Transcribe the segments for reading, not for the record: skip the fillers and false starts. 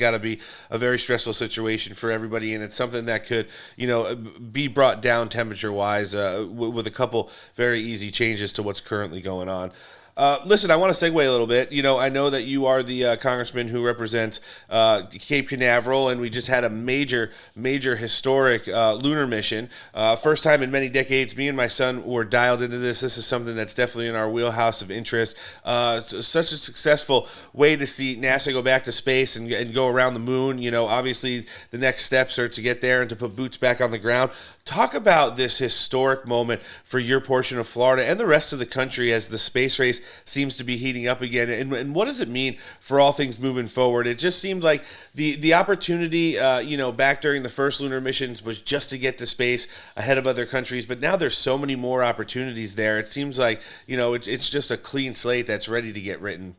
got to be a very stressful situation for everybody, and it's something that could, be brought down temperature-wise with a couple very easy changes to what's currently going on. Listen, I want to segue a little bit. I know that you are the congressman who represents Cape Canaveral, and we just had a major historic lunar mission. First time in many decades, me and my son were dialed into this. This is something that's definitely in our wheelhouse of interest. Such a successful way to see NASA go back to space and go around the moon. Obviously the next steps are to get there and to put boots back on the ground. Talk about this historic moment for your portion of Florida and the rest of the country as the space race seems to be heating up again. And what does it mean for all things moving forward? It just seemed like the opportunity, back during the first lunar missions was just to get to space ahead of other countries. But now there's so many more opportunities there. It seems like, it's just a clean slate that's ready to get written.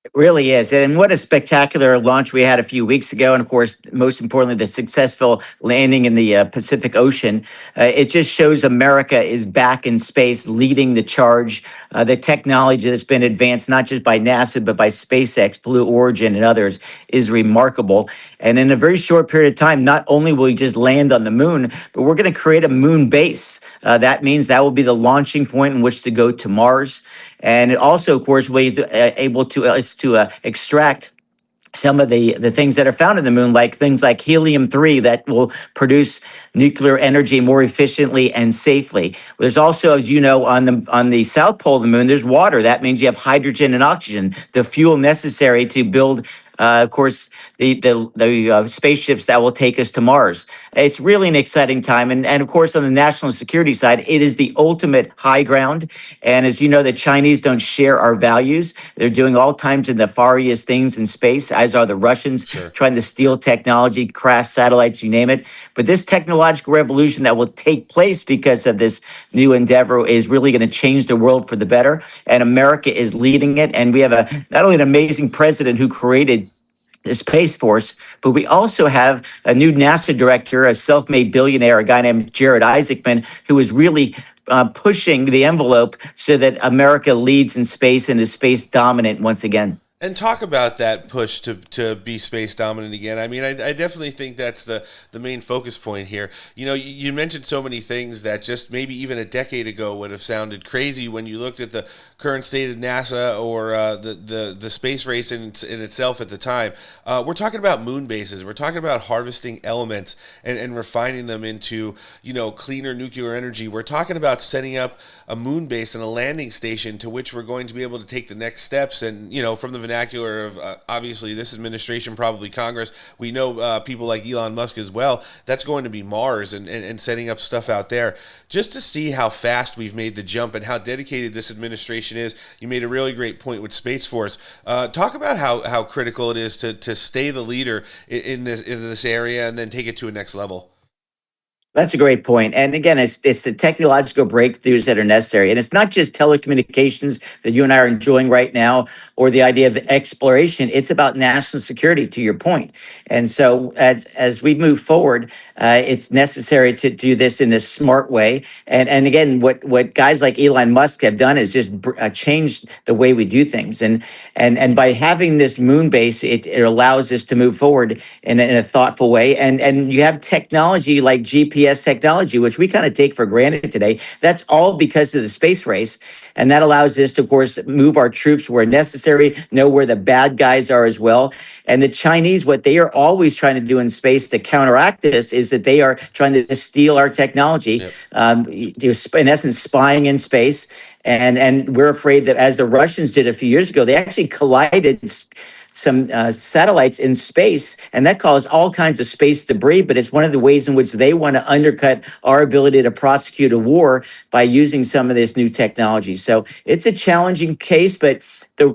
It really is. And what a spectacular launch we had a few weeks ago. And of course, most importantly, the successful landing in the Pacific Ocean. It just shows America is back in space, leading the charge. The technology that's been advanced, not just by NASA, but by SpaceX, Blue Origin, and others, is remarkable. And in a very short period of time, not only will we just land on the moon, but we're going to create a moon base. That means that will be the launching point in which to go to Mars. And it also, of course, will be able to extract some of the things that are found in the moon, like things like helium-3 that will produce nuclear energy more efficiently and safely. There's also, as you know, on the south pole of the moon, there's water. That means you have hydrogen and oxygen, the fuel necessary to build, of course, the spaceships that will take us to Mars. It's really an exciting time. And of course, on the national security side, it is the ultimate high ground. And as you know, the Chinese don't share our values. They're doing all kinds of nefarious things in space, as are the Russians, Sure. trying to steal technology, crash satellites, you name it. But this technological revolution that will take place because of this new endeavor is really going to change the world for the better. And America is leading it. And we have not only an amazing president who created the Space Force, but we also have a new NASA director, a self-made billionaire, a guy named Jared Isaacman, who is really pushing the envelope so that America leads in space and is space dominant once again. And talk about that push to be space dominant again. I mean, I definitely think that's the main focus point here. You mentioned so many things that just maybe even a decade ago would have sounded crazy when you looked at the current state of NASA or the space race in itself at the time. We're talking about moon bases. We're talking about harvesting elements and refining them into, cleaner nuclear energy. We're talking about setting up a moon base and a landing station to which we're going to be able to take the next steps. And, from the vernacular of obviously this administration, probably Congress, we know people like Elon Musk as well, that's going to be Mars and setting up stuff out there. Just to see how fast we've made the jump and how dedicated this administration is. You made a really great point with Space Force. Talk about how critical it is to stay the leader in this area and then take it to a next level. That's a great point. And again, it's the technological breakthroughs that are necessary. And it's not just telecommunications that you and I are enjoying right now or the idea of exploration. It's about national security, to your point. And so as we move forward, it's necessary to do this in a smart way. And again, what guys like Elon Musk have done is just changed the way we do things. And by having this moon base, it allows us to move forward in a thoughtful way. And you have technology like GPS technology, which we kind of take for granted today. That's all because of the space race. And that allows us to, of course, move our troops where necessary, know where the bad guys are as well. And the Chinese, what they are always trying to do in space to counteract this is that they are trying to steal our technology, in essence, spying in space. And we're afraid that, as the Russians did a few years ago, they actually collided some satellites in space, and that caused all kinds of space debris. But it's one of the ways in which they want to undercut our ability to prosecute a war by using some of this new technology. So it's a challenging case, but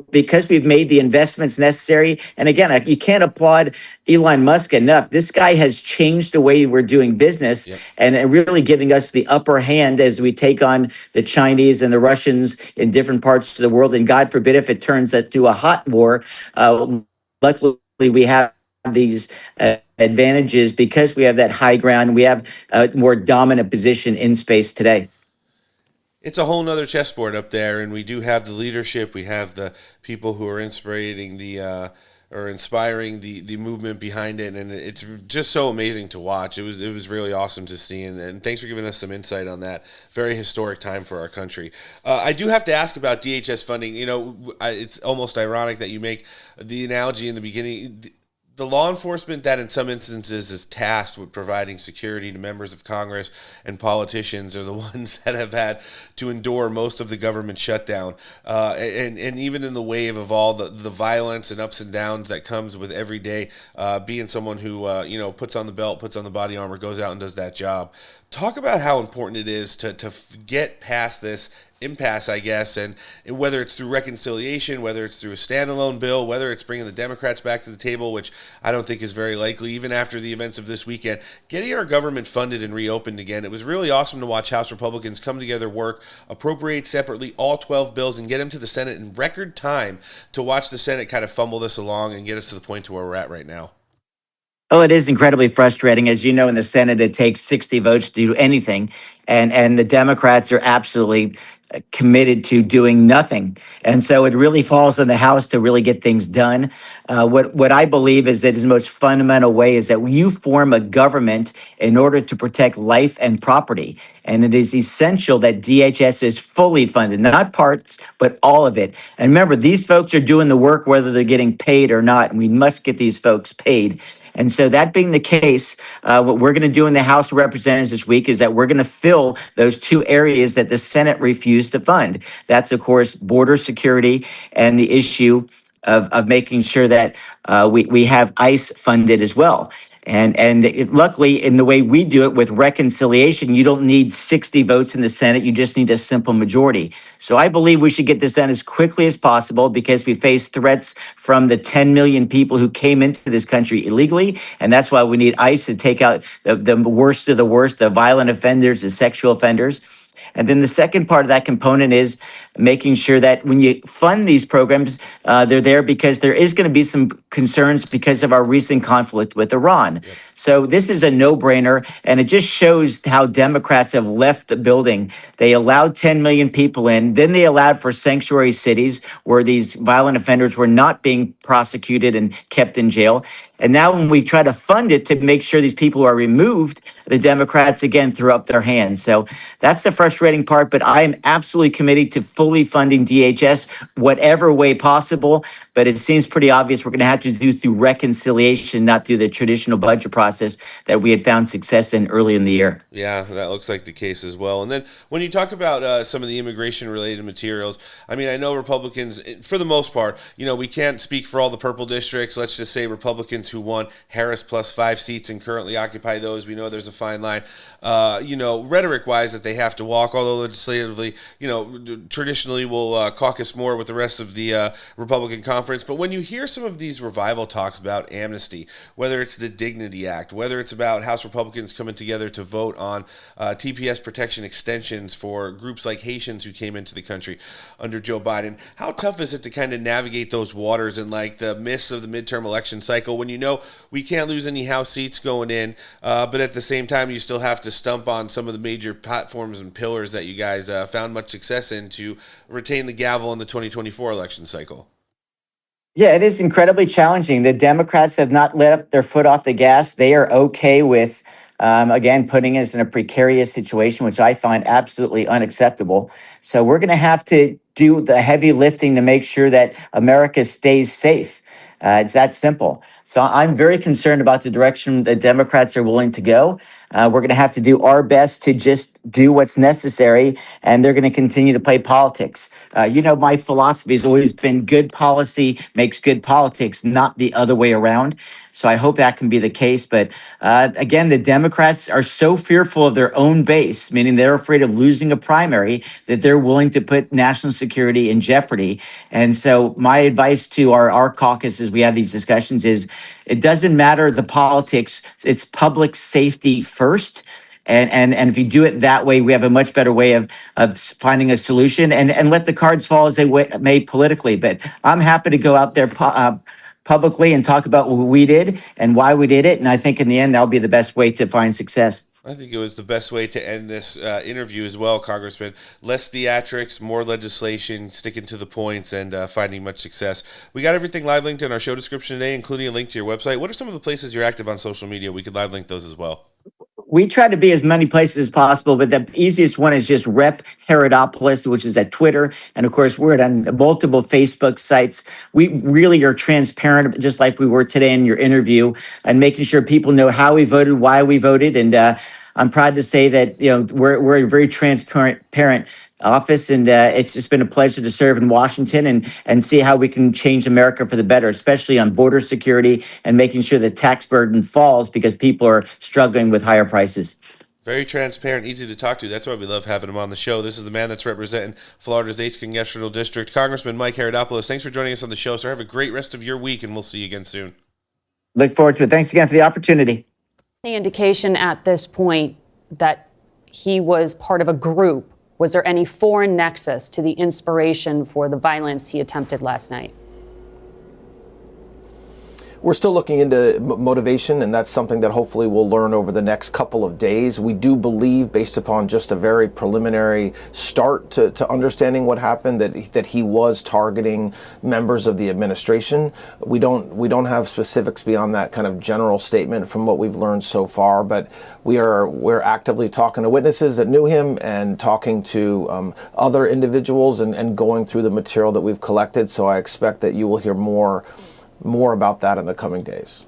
because we've made the investments necessary, and again, you can't applaud Elon Musk enough. This guy has changed the way we're doing business, and really giving us the upper hand as we take on the Chinese and the Russians in different parts of the world. And God forbid if it turns into a hot war. Luckily, we have these advantages because we have that high ground. We have a more dominant position in space today. It's a whole nother chessboard up there, and we do have the leadership. We have the people who are inspiring the or inspiring the movement behind it, and it's just so amazing to watch. It was really awesome to see, and thanks for giving us some insight on that very historic time for our country. I do have to ask about DHS funding. It's almost ironic that you make the analogy in the beginning. The law enforcement that in some instances is tasked with providing security to members of Congress and politicians are the ones that have had to endure most of the government shutdown. And even in the wave of all the violence and ups and downs that comes with every day, being someone who, puts on the belt, puts on the body armor, goes out and does that job. Talk about how important it is to get past this impasse, I guess, and whether it's through reconciliation, whether it's through a standalone bill, whether it's bringing the Democrats back to the table, which I don't think is very likely, even after the events of this weekend, getting our government funded and reopened again. It was really awesome to watch House Republicans come together, work, appropriate separately all 12 bills, and get them to the Senate in record time to watch the Senate kind of fumble this along and get us to the point to where we're at right now. Oh, it is incredibly frustrating. As you know, in the Senate, it takes 60 votes to do anything. And the Democrats are absolutely committed to doing nothing. And so it really falls on the House to really get things done. What I believe is that the most fundamental way is that you form a government in order to protect life and property. And it is essential that DHS is fully funded, not parts, but all of it. And remember, these folks are doing the work whether they're getting paid or not, and we must get these folks paid. And so that being the case, what we're going to do in the House of Representatives this week is that we're going to fill those two areas that the Senate refused to fund. That's, of course, border security and the issue of making sure that we have ICE funded as well. Luckily, in the way we do it with reconciliation, you don't need 60 votes in the Senate. You just need a simple majority. So I believe we should get this done as quickly as possible because we face threats from the 10 million people who came into this country illegally. And that's why we need ICE to take out the worst of the worst, the violent offenders, the sexual offenders. And then the second part of that component is making sure that when you fund these programs, they're there because there is going to be some concerns because of our recent conflict with Iran. Yep. So this is a no-brainer, and it just shows how Democrats have left the building. They allowed 10 million people in. Then they allowed for sanctuary cities where these violent offenders were not being prosecuted and kept in jail. And now when we try to fund it to make sure these people are removed, the Democrats again threw up their hands. So that's the frustrating part, but I am absolutely committed to fully funding DHS whatever way possible. But it seems pretty obvious we're going to have to do through reconciliation, not through the traditional budget process that we had found success in early in the year. Yeah, that looks like the case as well. And then when you talk about some of the immigration-related materials, I mean, I know Republicans, for the most part, we can't speak for all the purple districts. Let's just say Republicans who won Harris plus 5 seats and currently occupy those. We know there's a fine line, rhetoric-wise that they have to walk, although legislatively, traditionally will caucus more with the rest of the Republican conference. But when you hear some of these revival talks about amnesty, whether it's the Dignity Act, whether it's about House Republicans coming together to vote on TPS protection extensions for groups like Haitians who came into the country under Joe Biden, how tough is it to kind of navigate those waters in like the midst of the midterm election cycle when we can't lose any House seats going in, but at the same time you still have to stump on some of the major platforms and pillars that you guys found much success in to retain the gavel in the 2024 election cycle? Yeah, it is incredibly challenging. The Democrats have not let up their foot off the gas. They are okay with, again, putting us in a precarious situation, which I find absolutely unacceptable. So we're going to have to do the heavy lifting to make sure that America stays safe. It's that simple. So I'm very concerned about the direction the Democrats are willing to go. We're going to have to do our best to just do what's necessary, and they're going to continue to play politics. My philosophy has always been good policy makes good politics, not the other way around. So I hope that can be the case. But again, the Democrats are so fearful of their own base, meaning they're afraid of losing a primary, that they're willing to put national security in jeopardy. And so my advice to our caucus as we have these discussions is it doesn't matter the politics, it's public safety first. And if you do it that way, we have a much better way of finding a solution and let the cards fall as they may politically. But I'm happy to go out there publicly and talk about what we did and why we did it. And I think in the end, that'll be the best way to find success. I think it was the best way to end this interview as well, Congressman. Less theatrics, more legislation, sticking to the points, and finding much success. We got everything live linked in our show description today, including a link to your website. What are some of the places you're active on social media? We could live link those as well. We try to be as many places as possible, but the easiest one is just Rep Haridopolos, which is at Twitter. And of course, we're on multiple Facebook sites. We really are transparent, just like we were today in your interview, and making sure people know how we voted, why we voted. And I'm proud to say that, we're a very transparent office, and it's just been a pleasure to serve in Washington and see how we can change America for the better, especially on border security and making sure the tax burden falls because people are struggling with higher prices. Very transparent, easy to talk to. That's why we love having him on the show. This is the man that's representing Florida's 8th Congressional District, Congressman Mike Haridopolos. Thanks for joining us on the show, sir. Have a great rest of your week, and we'll see you again soon. Look forward to it. Thanks again for the opportunity. The indication at this point that he was part of a group. Was there any foreign nexus to the inspiration for the violence he attempted last night? We're still looking into motivation, and that's something that hopefully we'll learn over the next couple of days. We do believe, based upon just a very preliminary start to understanding what happened, that he was targeting members of the administration. We don't have specifics beyond that kind of general statement from what we've learned so far, but we're actively talking to witnesses that knew him and talking to other individuals and going through the material that we've collected. So I expect that you will hear more about that in the coming days.